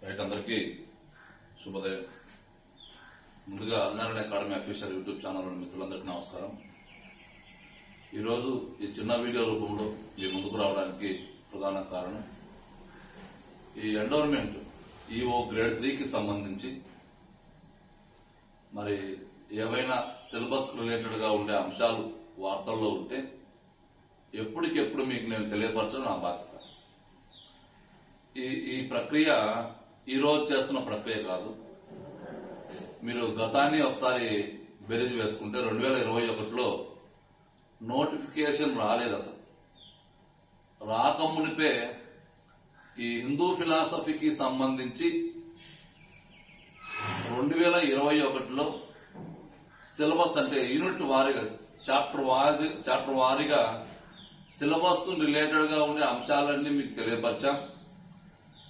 Right, అందరికీ శుభోదయం. ముందుగా Adinarayana academy official YouTube channel మిత్రులందరికీ నమస్కారం. ఈరోజు ఈ చిన్న వీడియో రూపంలో మీ ముందుకు రావడానికి ప్రధాన కారణం ఈ ఎండోర్మెంట్ ఈఓ గ్రేడ్ 3కి సంబంధించి మరి ఏవైనా సిలబస్ రిలేటెడ్గా ఉండే అంశాలు వార్తల్లో ఉంటే ఎప్పటికెప్పుడు మీకు నేను తెలియపరచడం నా బాధ్యత. ఈ ప్రక్రియ ఈరోజు చేస్తున్న ప్రక్రియ కాదు. మీరు గతాన్ని ఒకసారి బెరీజ్ వేసుకుంటే 2021లో నోటిఫికేషన్ రాలేదు. అసలు రాకమునిపే ఈ హిందూ ఫిలాసఫీకి సంబంధించి 2021లో సిలబస్ అంటే యూనిట్ వారీగా చాప్టర్ వారీగా సిలబస్ రిలేటెడ్ గా ఉండే అంశాలన్నీ మీకు తెలియపరిచాం.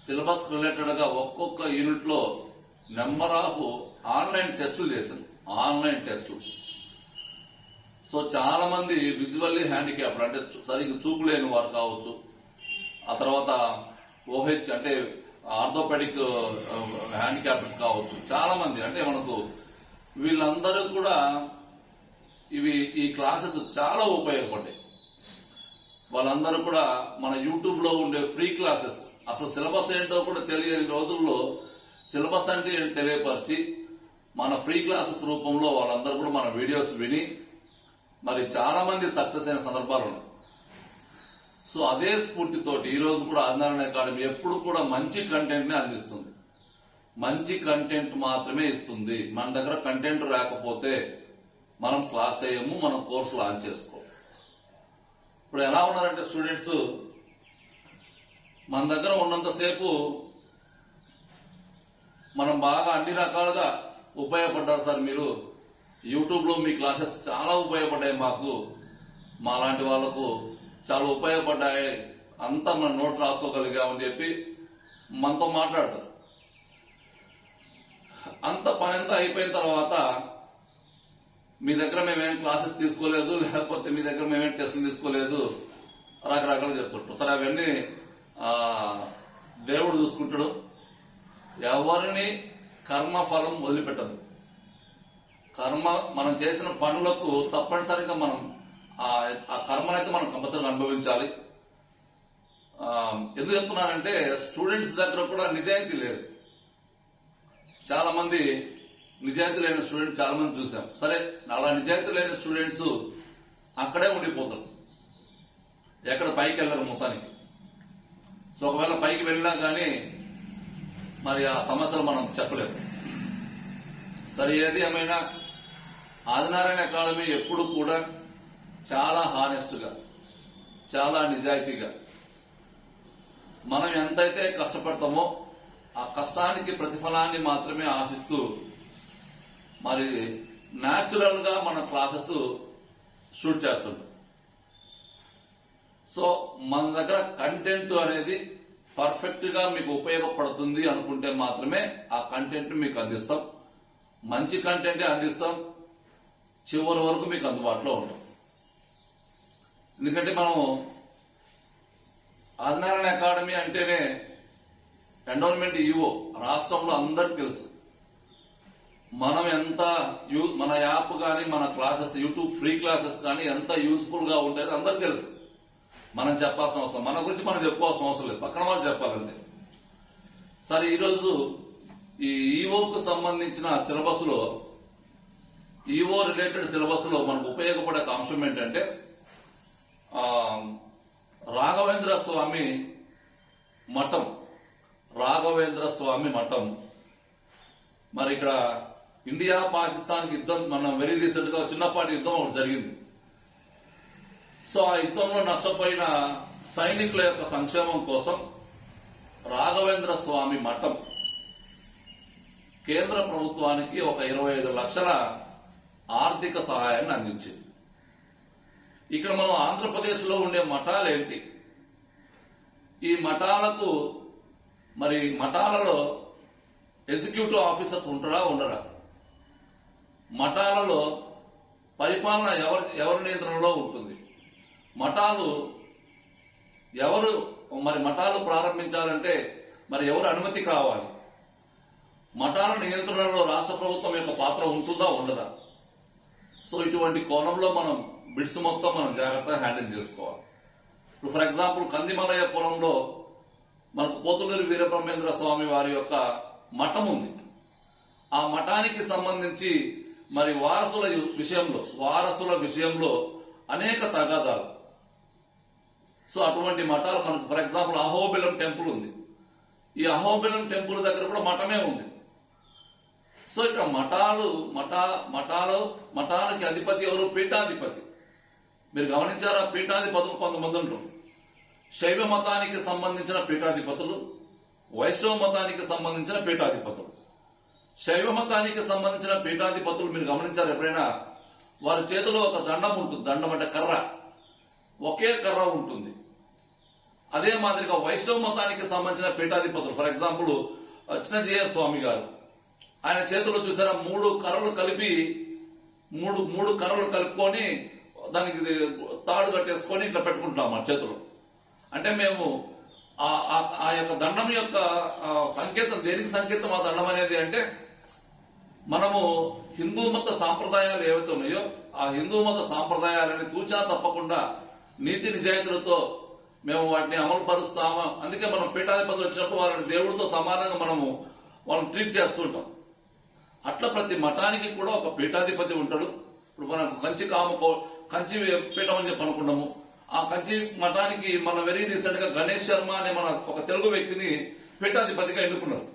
సిలబస్ రిలేటెడ్ గా ఒక్కొక్క యూనిట్ లో నెంబర్ ఆఫ్ ఆన్లైన్ టెస్టులు చేశారు. ఆన్లైన్ టెస్టులు. సో చాలా మంది విజువల్లీ హ్యాండిక్యాప్డ్ అంటే సరిగ్గా చూపు లేని వారు కావచ్చు, ఆ తర్వాత ఓహెచ్ అంటే ఆర్థోపెడిక్ హ్యాండిక్యాప్డ్స్ కావచ్చు, చాలా మంది అంటే మనకు వీళ్ళందరూ కూడా ఈ క్లాసెస్ చాలా ఉపయోగపడ్డాయి. వాళ్ళందరూ కూడా మన యూట్యూబ్ లో ఉండే ఫ్రీ క్లాసెస్, అసలు సిలబస్ ఏంటో కూడా తెలియని రోజుల్లో సిలబస్ అంటే తెలియపరిచి మన ఫ్రీ క్లాసెస్ రూపంలో వాళ్ళందరూ కూడా మన వీడియోస్ విని మరి చాలా మంది సక్సెస్ అయిన సందర్భాలు ఉన్నాయి. సో అదే స్ఫూర్తితోటి ఈ రోజు కూడా ఆదినారాయణ అకాడమీ ఎప్పుడు కూడా మంచి కంటెంట్ ని అందిస్తుంది. మంచి కంటెంట్ మాత్రమే ఇస్తుంది. మన దగ్గర కంటెంట్ రాకపోతే మనం క్లాస్ అయ్యము, మనం కోర్సు లాంచ్ చేసుకో. ఇప్పుడు ఎలా ఉన్నారంటే స్టూడెంట్స్, మన దగ్గర ఉన్నంతసేపు మనం బాగా అన్ని రకాలుగా ఉపయోగపడ్డారు సార్. మీరు యూట్యూబ్ లో మీ క్లాసెస్ చాలా ఉపయోగపడ్డాయి, మాకు మా లాంటి వాళ్లకు చాలా ఉపయోగపడ్డాయి, అంతా మనం నోట్స్ రాసుకోగలిగామని చెప్పి మనతో మాట్లాడతారు. అంత పని అంతా అయిపోయిన తర్వాత మీ దగ్గర మేమేం క్లాసెస్ తీసుకోలేదు, లేకపోతే మీ దగ్గర మేమేం టెస్టులు తీసుకోలేదు, రకరకాలు చెప్తుంటారు. సరే, అవన్నీ దేవుడు చూసుకుంటాడు. ఎవరిని కర్మఫలం వదిలిపెట్టదు. కర్మ మనం చేసిన పనులకు తప్పనిసరిగా మనం ఆ కర్మనైతే మనం కంపల్సరీగా అనుభవించాలి. ఎందుకు చెప్తున్నానంటే స్టూడెంట్స్ దగ్గర కూడా నిజాయితీ లేదు. చాలా మంది నిజాయితీ లేని స్టూడెంట్స్ చాలా మంది చూసాం. సరే, అలా నిజాయితీ లేని స్టూడెంట్స్ అక్కడే ఉండిపోతారు, ఎక్కడ పైకి వెళ్ళరు మొత్తానికి. సో ఒకవేళ పైకి వెళ్ళినా కానీ మరి ఆ సమస్యలు మనం చెప్పలేము. సరే, ఏది ఏమైనా ఆదినారాయణ అకాడమీ ఎప్పుడు కూడా చాలా హానెస్ట్ గా, చాలా నిజాయితీగా మనం ఎంతైతే కష్టపడతామో ఆ కష్టానికి ప్రతిఫలాన్ని మాత్రమే ఆశిస్తూ మరి న్యాచురల్ గా మన క్లాసెస్ షూట్ చేస్తుంటాం. సో మన దగ్గర కంటెంట్ అనేది పర్ఫెక్ట్ గా మీకు ఉపయోగపడుతుంది అనుకుంటే మాత్రమే ఆ కంటెంట్ మీకు అందిస్తాం. మంచి కంటెంటే అందిస్తాం, చివరి వరకు మీకు అందుబాటులో ఉంటాం. ఎందుకంటే మనం ఆదినారాయణ అకాడమీ అంటేనే ఎండోర్మెంట్ ఈఓ రాష్ట్రంలో అందరికి తెలుసు. మనం ఎంత మన యాప్ కానీ మన క్లాసెస్ యూట్యూబ్ ఫ్రీ క్లాసెస్ కానీ ఎంత యూస్ఫుల్ గా ఉంటాయో అందరికి తెలుసు. మనం చెప్పాల్సిన అవసరం, మన గురించి మనం చెప్పుకోవాల్సిన అవసరం లేదు, పక్కన వాళ్ళు చెప్పాలంటే. సరే, ఈరోజు ఈ ఈఓకు సంబంధించిన సిలబస్ లో, ఈఓ రిలేటెడ్ సిలబస్ లో మనకు ఉపయోగపడే అంశం ఏంటంటే రాఘవేంద్ర స్వామి మఠం. రాఘవేంద్ర స్వామి మఠం మరి ఇక్కడ ఇండియా పాకిస్తాన్ యుద్ధం మనం వెరీ రీసెంట్ గా చిన్నపాటి యుద్ధం ఒకటి జరిగింది. సో ఆ యుద్ధంలో నష్టపోయిన సైనికుల యొక్క సంక్షేమం కోసం రాఘవేంద్ర స్వామి మఠం కేంద్ర ప్రభుత్వానికి ఒక 25 లక్షల ఆర్థిక సహాయాన్ని అందించింది. ఇక్కడ మనం ఆంధ్రప్రదేశ్ లో ఉండే మఠాలు ఏంటి, ఈ మఠాలకు మరి మఠాలలో ఎగ్జిక్యూటివ్ ఆఫీసర్స్ ఉంటారా ఉండరా, మఠాలలో పరిపాలన ఎవరి నియంత్రణలో ఉంటుంది, మఠాలు ఎవరు మరి మఠాలు ప్రారంభించాలంటే మరి ఎవరు అనుమతి కావాలి, మఠాల నియంత్రణలో రాష్ట్ర ప్రభుత్వం యొక్క పాత్ర ఉంటుందా ఉండదా? సో ఇటువంటి కోణంలో మనం బిడ్స్ మొత్తం మనం జాగ్రత్తగా హ్యాండిల్ చేసుకోవాలి. ఇప్పుడు ఫర్ ఎగ్జాంపుల్ కందిమలయపురంలో మనకు పోతులూరి వీరబ్రహ్మేంద్ర స్వామి వారి యొక్క మఠం ఉంది. ఆ మఠానికి సంబంధించి మరి వారసుల విషయంలో అనేక తగాదాలు. సో అటువంటి మఠాలు మనకు ఫర్ ఎగ్జాంపుల్ అహోబిలం టెంపుల్ ఉంది. ఈ అహోబిలం టెంపుల్ దగ్గర కూడా మఠమే ఉంది. సో ఇక్కడ మఠాలకి అధిపతి ఎవరు? పీఠాధిపతి. మీరు గమనించారా? పీఠాధిపతులు కొంతమంది ఉంటారు. శైవ మతానికి సంబంధించిన పీఠాధిపతులు, వైష్ణవ మతానికి సంబంధించిన పీఠాధిపతులు. శైవ మతానికి సంబంధించిన పీఠాధిపతులు మీరు గమనించారు ఎప్పుడైనా? వారి చేతిలో ఒక దండం ఉంటుంది. దండం అంటే కర్ర, ఒకే కర్ర ఉంటుంది. అదే మాదిరిగా వైష్ణవ మతానికి సంబంధించిన పీఠాధిపతులు ఫర్ ఎగ్జాంపుల్ చిన్నజీయ స్వామి గారు, ఆయన చేతిలో చూసారా మూడు కర్రలు కలుపుకొని దానికి తాడు కట్టేసుకొని ఇట్లా పెట్టుకుంటాం మన చేతిలో. అంటే మేము ఆ యొక్క దండం యొక్క సంకేతం దేనికి సంకేతం? ఆ దండం అనేది అంటే మనము హిందూ మత సాంప్రదాయాలు ఏవైతే ఉన్నాయో ఆ హిందూ మత సాంప్రదాయాలని తూచా తప్పకుండా నీతి నిజాయితీలతో మేము వాటిని అమలు పరుస్తాము. అందుకే మనం పీఠాధిపతులు వచ్చినప్పుడు వాళ్ళని దేవుడితో సమానంగా వాళ్ళని ట్రీట్ చేస్తుంటాం. అట్లా ప్రతి మఠానికి కూడా ఒక పీఠాధిపతి ఉంటాడు. ఇప్పుడు మనం కంచి పీఠం అని చెప్పి అనుకున్నాము. ఆ కంచి మఠానికి మన వెరీ రీసెంట్ గా గణేష్ శర్మ అనే మన ఒక తెలుగు వ్యక్తిని పీఠాధిపతిగా ఎన్నుకున్నారు.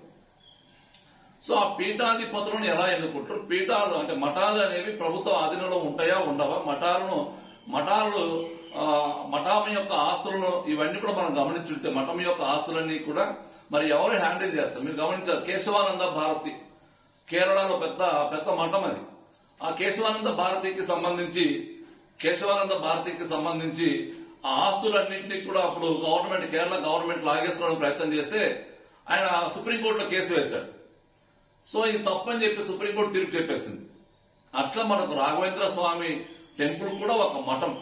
సో ఆ పీఠాధిపతులను ఎలా ఎన్నుకుంటారు? పీఠాలు అంటే మఠాలు అనేవి ప్రభుత్వ ఆధీనంలో ఉంటాయా ఉండవా? మఠం యొక్క ఆస్తులను ఇవన్నీ కూడా మనం గమనించుంటే మఠం యొక్క ఆస్తులన్నీ కూడా మరి ఎవరు హ్యాండిల్ చేస్తారు? మీరు గమనించారు కేశవానంద భారతి, కేరళలో పెద్ద మఠం అది. ఆ కేశవానంద భారతికి సంబంధించి ఆ ఆస్తులన్నింటినీ కూడా అప్పుడు కేరళ గవర్నమెంట్ లాగేసుకోవడానికి ప్రయత్నం చేస్తే ఆయన సుప్రీంకోర్టులో కేసు వేశాడు. సో ఇది తప్పని చెప్పి సుప్రీంకోర్టు తీర్పు చెప్పేసింది. అట్లా మనకు రాఘవేంద్ర స్వామి టెంపుల్ కూడా ఒక మఠం,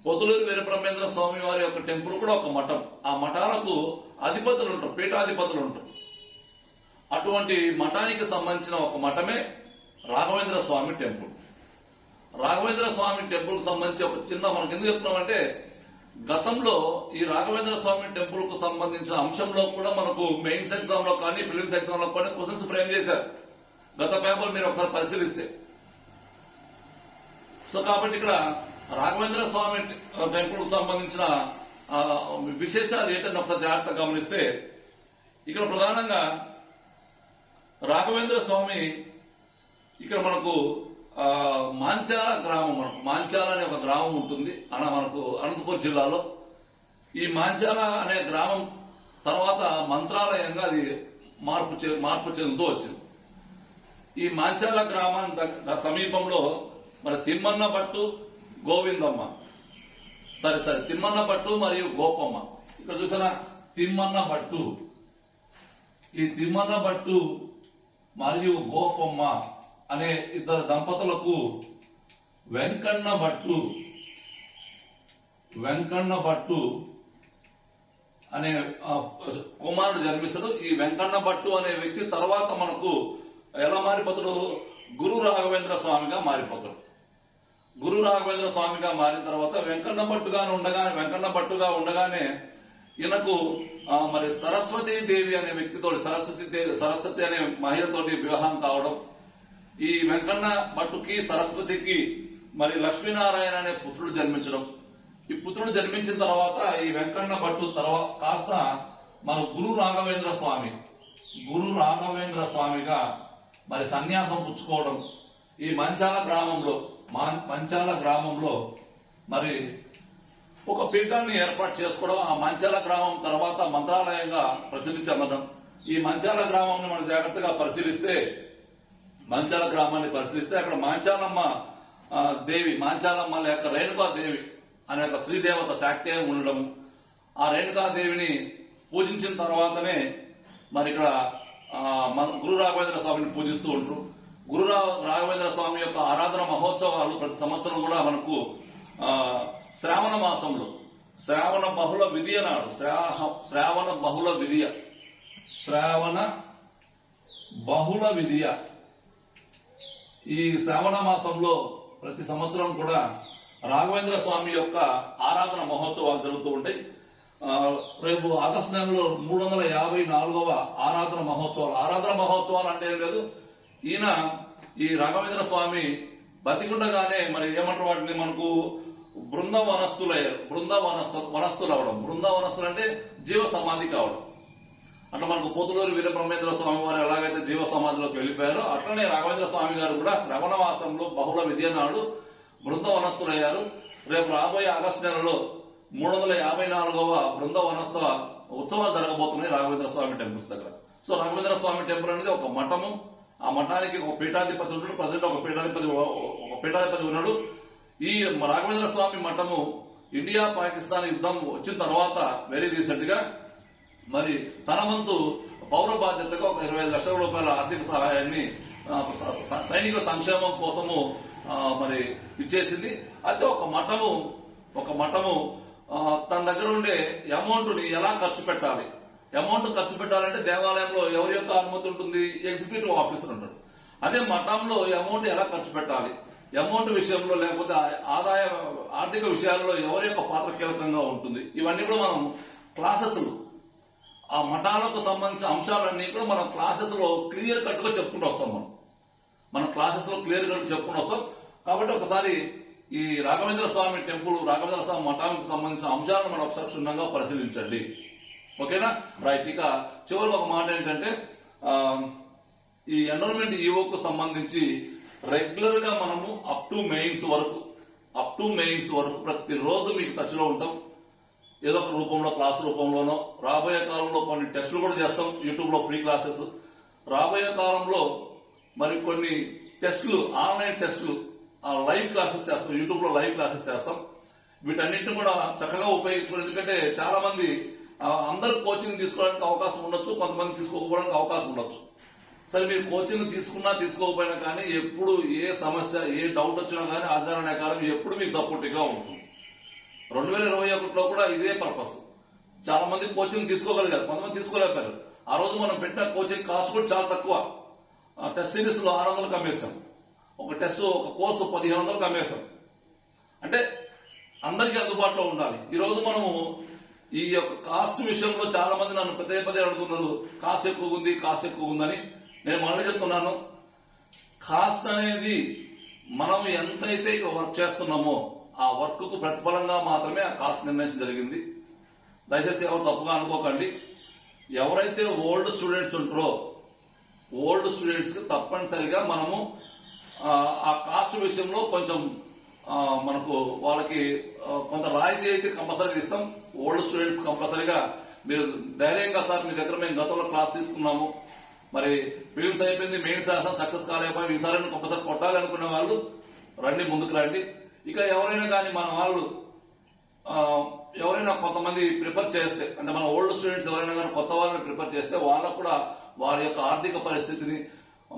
పొతులూరు వీరబ్రహ్మేంద్ర స్వామి వారి యొక్క టెంపుల్ కూడా ఒక మఠం. ఆ మఠాలకు అధిపతులు ఉంటారు, పీఠాధిపతులు ఉంటారు. అటువంటి మఠానికి సంబంధించిన ఒక మఠమే రాఘవేంద్ర స్వామి టెంపుల్. రాఘవేంద్ర స్వామి టెంపుల్ కు సంబంధించి ఒక చిన్న మనకు ఎందుకు చెప్తున్నామంటే గతంలో ఈ రాఘవేంద్ర స్వామి టెంపుల్ కు సంబంధించిన అంశంలో కూడా మనకు మెయిన్స్ ఎగ్జామ్ లో కానీ ప్రిలిమ్స్ ఎగ్జామ్ లో కానీ క్వశ్చన్స్ ఫ్రేమ్ చేశారు. గత పేపర్ మీరు ఒకసారి పరిశీలిస్తే. సో కాబట్టి ఇక్కడ రాఘవేంద్ర స్వామి టెంపుల్ కు సంబంధించిన విశేషాలు ఏంటని ఒకసారి జాగ్రత్తగా గమనిస్తే ఇక్కడ ప్రధానంగా రాఘవేంద్ర స్వామి ఇక్కడ మనకు మాంచాల గ్రామం, మాంచాల అనే ఒక గ్రామం ఉంటుంది మనకు అనంతపురం జిల్లాలో. ఈ మాంచాల అనే గ్రామం తర్వాత మంత్రాలయంగా అది మార్పు చెందుతూ వచ్చింది. ఈ మాంచాల గ్రామానికి సమీపంలో మరి తిమ్మన్న భట్టు, గోవిందమ్మ తిమ్మన్న భట్టు మరియు గోపమ్మ. ఇక్కడ చూసారా తిమ్మన్న భట్టు, ఈ తిమ్మన్న భట్టు మరియు గోపమ్మ అనే ఇద్దరు దంపతులకు వెంకన్న భట్టు అనే కుమారుడు జన్మిస్తాడు. ఈ వెంకన్న భట్టు అనే వ్యక్తి తర్వాత మనకు ఎలా మారిపోతాడు? గురు రాఘవేంద్ర స్వామిగా మారిపోతాడు. గురు రాఘవేంద్ర స్వామిగా మారిన తర్వాత వెంకన్న భట్టుగా ఉండగానే ఈయనకు మరి సరస్వతీ దేవి అనే వ్యక్తితో సరస్వతి అనే మహిళతోటి వివాహం కావడం. ఈ వెంకన్న భట్టుకి సరస్వతికి మరి లక్ష్మీనారాయణ అనే పుత్రుడు జన్మించడం. ఈ పుత్రుడు జన్మించిన తర్వాత ఈ వెంకన్న భట్టు తర్వాత కాస్త మన గురు రాఘవేంద్ర స్వామిగా మరి సన్యాసం పుచ్చుకోవడం. ఈ మంచాల గ్రామంలో మరి ఒక పీఠాన్ని ఏర్పాటు చేసుకోవడం. ఆ మంచాల గ్రామం తర్వాత మంత్రాలయంగా ప్రసిద్ధి చెందడం. ఈ మంచాల గ్రామాన్ని మనం జాగ్రత్తగా పరిశీలిస్తే అక్కడ మాంచాలమ్మ లేక రేణుకాదేవి అనే ఒక శ్రీదేవత శాక్తేయం ఉండడం. ఆ రేణుకాదేవిని పూజించిన తర్వాతనే మరి ఇక్కడ గురు రాఘవేంద్ర స్వామిని పూజిస్తూ ఉంటారు. గురు రాఘవేంద్ర స్వామి యొక్క ఆరాధన మహోత్సవాలు ప్రతి సంవత్సరం కూడా మనకు శ్రావణ మాసంలో శ్రావణ బహుళ విధియ నాడు శ్రావణ బహుళ విద్య. ఈ శ్రావణ మాసంలో ప్రతి సంవత్సరం కూడా రాఘవేంద్ర స్వామి యొక్క ఆరాధన మహోత్సవాలు జరుగుతూ ఉంటాయి. రేపు ఆగస్టు నెలలో 354వ ఆరాధన మహోత్సవాలు. ఆరాధన మహోత్సవాలు అంటే ఏం లేదు, ఈయన ఈ రాఘవేంద్ర స్వామి బతికుండగానే మరి ఏమంటారు వాటిని, మనకు బృందవనస్తులు అవడం. బృందవనస్తులు అంటే జీవ సమాధి కావడం. అట్లా మనకు పోతులూరు వీరబ్రహ్మేంద్ర స్వామి వారు ఎలాగైతే జీవ సమాధిలోకి వెళ్ళిపోయారో అట్లనే రాఘవేంద్ర స్వామి గారు కూడా శ్రవణ మాసంలో బహుళ విద్య నాడు బృందవనస్తులయ్యారు. రేపు రాబోయే ఆగస్టు నెలలో 354వ బృందవనస్తుల ఉత్సవాలు జరగబోతున్నాయి రాఘవేంద్ర స్వామి టెంపుల్స్ దగ్గర. సో రాఘవేంద్ర స్వామి టెంపుల్ అనేది ఒక మఠము. ఆ మఠానికి ఒక పీఠాధిపతి ఉంటాడు, ప్రజెంట్ ఒక పీఠాధిపతి ఉన్నాడు. ఈ రాఘవేంద్ర స్వామి మఠము ఇండియా పాకిస్తాన్ యుద్ధం వచ్చిన తర్వాత వెరీ రీసెంట్ గా మరి తన వంతు పౌర బాధ్యతగా ఒక 25 లక్షల రూపాయల ఆర్థిక సహాయాన్ని సైనికుల సంక్షేమం కోసము మరి ఇచ్చేసింది. అయితే ఒక మఠము తన దగ్గర ఉండే అమౌంట్ ని ఎలా ఖర్చు పెట్టాలి, అమౌంట్ ఖర్చు పెట్టాలంటే దేవాలయంలో ఎవరి యొక్క అనుమతి ఉంటుంది, ఎగ్జిక్యూటివ్ ఆఫీసర్ ఉంటాడు. అదే మఠంలో అమౌంట్ ఎలా ఖర్చు పెట్టాలి, అమౌంట్ విషయంలో లేకపోతే ఆర్థిక విషయాల్లో ఎవరి యొక్క పాత్ర కీలకంగా ఉంటుంది, ఇవన్నీ కూడా మనం క్లాసెస్లు ఆ మఠాలకు సంబంధించిన అంశాలన్నీ కూడా మనం క్లాసెస్ లో క్లియర్ కట్ గా చెప్పుకుంటూ వస్తాం. మన క్లాసెస్ లో క్లియర్ కట్ చెప్పుకుంటూ వస్తాం. కాబట్టి ఒకసారి ఈ రాఘవేంద్ర స్వామి టెంపుల్, రాఘవేంద్ర స్వామి మఠానికి సంబంధించిన అంశాలను మనం ఒకసారి క్షుణ్ణంగా పరిశీలించండి. ఓకేనా, రైట్. ఇక చివరికి ఒక మాట ఏంటంటే, ఈ ఎన్రోల్మెంట్ ఈవోకు సంబంధించి రెగ్యులర్ గా మనము అప్ టు మెయిన్స్ వరకు ప్రతిరోజు మీకు టచ్ లో ఉంటాం. ఏదో ఒక రూపంలో, క్లాస్ రూపంలోనో, రాబోయే కాలంలో కొన్ని టెస్టులు కూడా చేస్తాం యూట్యూబ్ లో, ఫ్రీ క్లాసెస్. రాబోయే కాలంలో మరి కొన్ని టెస్టులు, ఆన్లైన్ టెస్టులు, లైవ్ క్లాసెస్ చేస్తాం, యూట్యూబ్ లో లైవ్ క్లాసెస్ చేస్తాం. వీటన్నిటిని కూడా చక్కగా ఉపయోగించుకోండి. ఎందుకంటే చాలా మంది అందరూ కోచింగ్ తీసుకోవడానికి అవకాశం ఉండొచ్చు, కొంతమంది తీసుకోకపోవడానికి అవకాశం ఉండొచ్చు. సరే, మీరు కోచింగ్ తీసుకున్నా తీసుకోకపోయినా కానీ ఎప్పుడు ఏ సమస్య, ఏ డౌట్ వచ్చినా కానీ ఆధారణ అకాడమీ ఎప్పుడు మీకు సపోర్టివ్ గా ఉంటుంది. 2021లో కూడా ఇదే పర్పస్. చాలా మంది కోచింగ్ తీసుకోగలిగారు, కొంతమంది తీసుకోలేకపోయారు. ఆ రోజు మనం పెట్టిన కోచింగ్ కాస్ట్ కూడా చాలా తక్కువ. టెస్ట్ సిరీస్ లో 600 అమ్మేశాం, ఒక కోర్సు 1500 అమ్మేశాం. అంటే అందరికీ అందుబాటులో ఉండాలి. ఈ రోజు మనము ఈ యొక్క కాస్ట్ విషయంలో చాలా మంది నన్ను పదే అడుగుతున్నారు, కాస్ట్ ఎక్కువ ఉందని. నేను మళ్ళీ చెప్తున్నాను, కాస్ట్ అనేది మనం ఎంతైతే వర్క్ చేస్తున్నామో ఆ వర్క్ కు ప్రతిఫలంగా మాత్రమే ఆ కాస్ట్ నిర్ణయించడం జరిగింది. దయచేసి ఎవరు తప్పుగా అనుకోకండి. ఎవరైతే ఓల్డ్ స్టూడెంట్స్ ఉంటారో ఓల్డ్ స్టూడెంట్స్ కి తప్పనిసరిగా మనము ఆ కాస్ట్ విషయంలో కొంచెం మనకు వాళ్ళకి కొంత రాయితీ అయితే కంపల్సరీగా ఇస్తాం. ఓల్డ్ స్టూడెంట్స్ కంపల్సరీగా మీరు ధైర్యంగా, సార్ మీ దగ్గర మేము గతంలో క్లాస్ తీసుకున్నాము, మరి ఫిలిమ్స్ అయిపోయింది, మెయిన్స్ రాసాం, సక్సెస్ కాలేకపోయి, ఈసారి కంపల్సరీ కొట్టాలి అనుకునే వాళ్ళు రండి, ముందుకు రండి. ఇక ఎవరైనా కానీ మన వాళ్ళు ఎవరైనా కొంతమంది ప్రిపేర్ చేస్తే, అంటే మన ఓల్డ్ స్టూడెంట్స్ ఎవరైనా కానీ కొత్త వాళ్ళని ప్రిపేర్ చేస్తే వాళ్ళకు కూడా వారి యొక్క ఆర్థిక పరిస్థితిని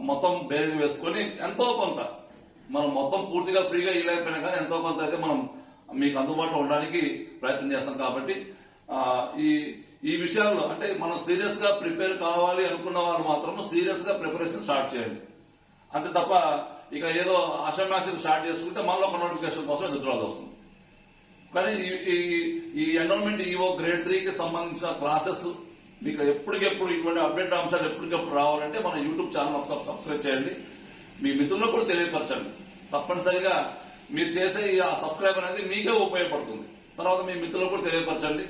మొత్తం బేరీజ్ వేసుకొని ఎంతో కొంత, మనం మొత్తం పూర్తిగా ఫ్రీగా ఇవ్వలేకపోయినా కానీ ఎంతో కొంత అయితే మనం మీకు అందుబాటులో ఉండడానికి ప్రయత్నం చేస్తాం. కాబట్టి ఈ విషయాల్లో అంటే మనం సీరియస్ గా ప్రిపేర్ కావాలి అనుకున్న వాళ్ళు మాత్రం సీరియస్ గా ప్రిపరేషన్ స్టార్ట్ చేయండి. అంతే తప్ప ఇక ఏదో ఆషామాషి స్టార్ట్ చేసుకుంటే మళ్ళీ ఒక నోటిఫికేషన్ కోసం ఎదుర్కోవాల్సి వస్తుంది. కానీ ఈ ఎన్రోల్మెంట్ ఈవో గ్రేడ్ 3కి సంబంధించిన క్లాసెస్ మీకు ఎప్పటికెప్పుడు ఇటువంటి అప్డేట్ అంశాలు ఎప్పటికెప్పుడు రావాలంటే మన యూట్యూబ్ ఛానల్ ఒకసారి సబ్స్క్రైబ్ చేయండి. మీ మిత్రులకు కూడా తెలియపరచండి. తప్పనిసరిగా మీరు చేసే ఆ సబ్స్క్రైబ్ అనేది మీకే ఉపయోగపడుతుంది. తర్వాత మీ మిత్రులకు కూడా తెలియపరచండి.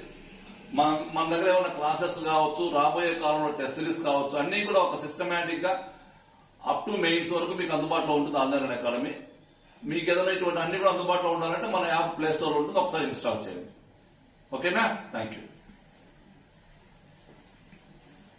మన దగ్గర ఏమైనా క్లాసెస్ కావచ్చు, రాబోయే కాలంలో టెస్ట్ సిరీస్ కావచ్చు, అన్ని కూడా ఒక సిస్టమేటిక్ గా అప్ టు మెయిన్స్ వరకు మీకు అందుబాటులో ఉంటుంది ఆన్లైన్ అకాడమీ. మీకు ఏదైనా ఇటువంటి అన్ని కూడా అందుబాటులో ఉండాలంటే మన యాప్ ప్లే స్టోర్ ఉంటుంది, ఒకసారి ఇన్స్టాల్ చేయండి. ఓకేనా, థ్యాంక్ యూ.